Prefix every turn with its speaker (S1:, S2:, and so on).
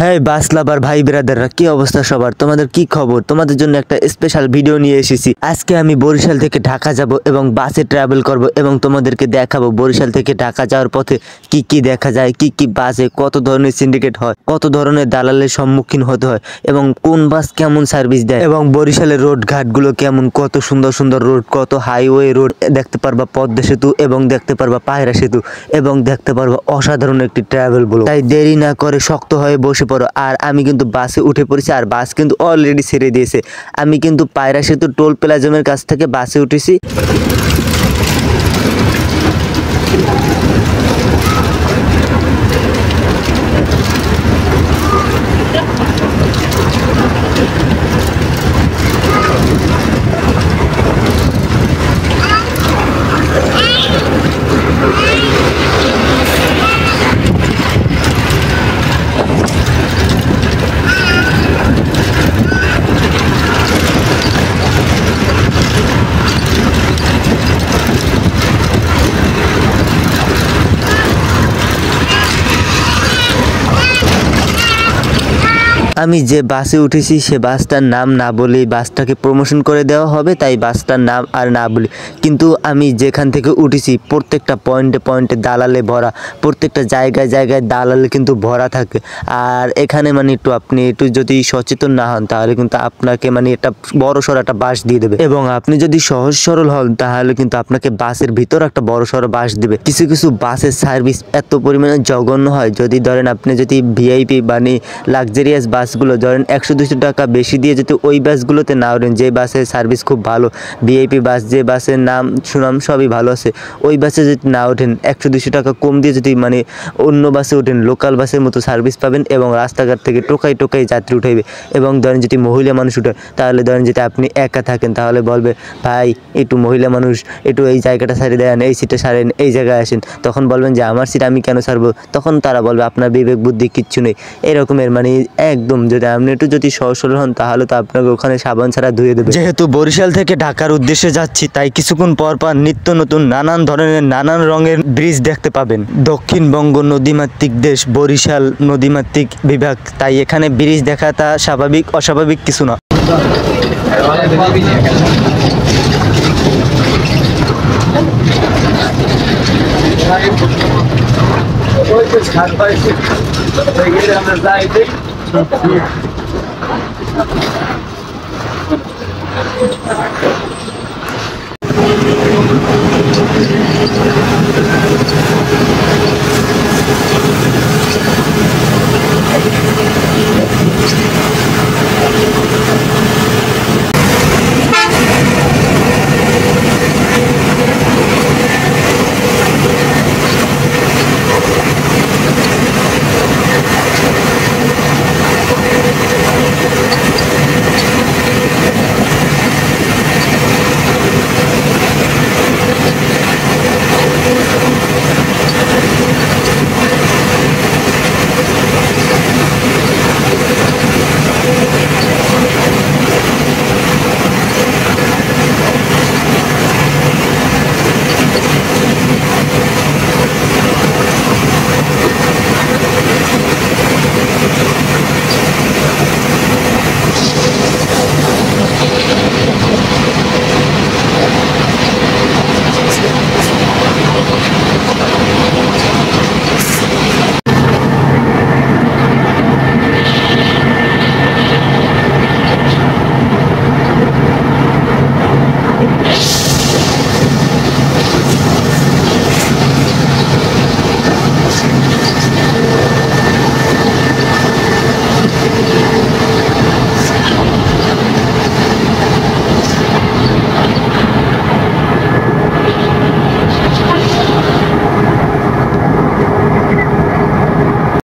S1: হ্যাঁ বাস লাভার ভাই ব্রাদাররা, কি অবস্থা সবার? তোমাদের কি খবর? তোমাদের জন্য একটা স্পেশাল ভিডিও নিয়ে এসেছি। আজকে আমি বরিশাল থেকে ঢাকা যাব এবং বাসে ট্রাভেল করব এবং তোমাদেরকে দেখাবো বরিশাল থেকে ঢাকা যাওয়ার পথে কি কি দেখা যায়, কি কি বাসে কত ধরনের সিন্ডিকেট হয়, কত ধরনের দালালের সম্মুখীন হতে হয় এবং কোন বাস কেমন সার্ভিস দেয় এবং বরিশালের রোড ঘাটগুলো কেমন, কত সুন্দর সুন্দর রোড, কত হাইওয়ে রোড দেখতে পারবা, পদ্মা সেতু এবং দেখতে পারবা পায়রা সেতু এবং দেখতে পারবা অসাধারণ একটি ট্রাভেল ব্লগ। তাই দেরি না করে শক্ত হয়ে বসে পড়ো। আর আমি কিন্তু বাসে উঠে পড়েছি আর বাস কিন্তু অলরেডি ছেড়ে দিয়েছে। আমি কিন্তু পায়রা সেতু টোল প্লাজামের কাছ থেকে বাসে উঠেছি। আমি যে বাসে উঠেছি সে বাসটার নাম না বলেই বাসটাকে প্রমোশন করে দেওয়া হবে, তাই বাসটার নাম আর না বলি। কিন্তু আমি যেখান থেকে উঠেছি প্রত্যেকটা পয়েন্টে পয়েন্টে দালালে ভরা, প্রত্যেকটা জায়গায় জায়গায় দালালে কিন্তু ভরা থাকে। আর এখানে মানে আপনি একটু যদি সচেতন না হন তাহলে কিন্তু আপনাকে মানে একটা বড় সড়ো একটা বাস দিয়ে দেবে, এবং আপনি যদি সহজ সরল হন তাহলে কিন্তু আপনাকে বাসের ভিতর একটা বড় সড়ো বাস দেবে। কিছু কিছু বাসের সার্ভিস এত পরিমাণে জঘন্য হয়, যদি ধরেন আপনি যদি ভিআইপি মানে লাক্সারিয়াস বাসগুলো ধরেন 100-200 টাকা বেশি দিয়ে যদি ওই বাসগুলোতে না ওঠেন, যে বাসের সার্ভিস খুব ভালো, ভিআইপি বাস, যে বাসের নাম সুনাম সবই ভালো আছে, ওই বাসে যদি না ওঠেন 100-200 টাকা কম দিয়ে যদি মানে অন্য বাসে ওঠেন, লোকাল বাসের মতো সার্ভিস পাবেন এবং রাস্তাঘাট থেকে টোকাই টোকাই যাত্রী উঠাইবে। এবং ধরেন যদি মহিলা মানুষ উঠে তাহলে ধরেন যদি আপনি একা থাকেন তাহলে বলবে ভাই একটু মহিলা মানুষ, একটু এই জায়গাটা সারিয়ে দেন, এই সিটে সারেন, এই জায়গায় আসেন। তখন বলবেন যে আমার সিট আমি কেন সারবো? তখন তারা বলবে আপনার বিবেক বুদ্ধি কিচ্ছু নেই, এরকমের মানে একদম। যদি আপনি একটু যদি সহজ সরল হন তাহলে তো আপনাকে ওখানে সাবান ছাড়া ধুয়ে দেবে। যেহেতু বরিশাল থেকে ঢাকার উদ্দেশ্যে যাচ্ছি তাই কিছুক্ষণ পর পর নিত্য নতুন নানান ধরনের নানান রঙের ব্রিজ দেখতে পাবেন। দক্ষিণবঙ্গ নদীমাতৃক দেশ, বরিশাল নদীমাতৃক বিভাগ, তাই এখানে ব্রিজ দেখাটা স্বাভাবিক, অস্বাভাবিক কিছু না।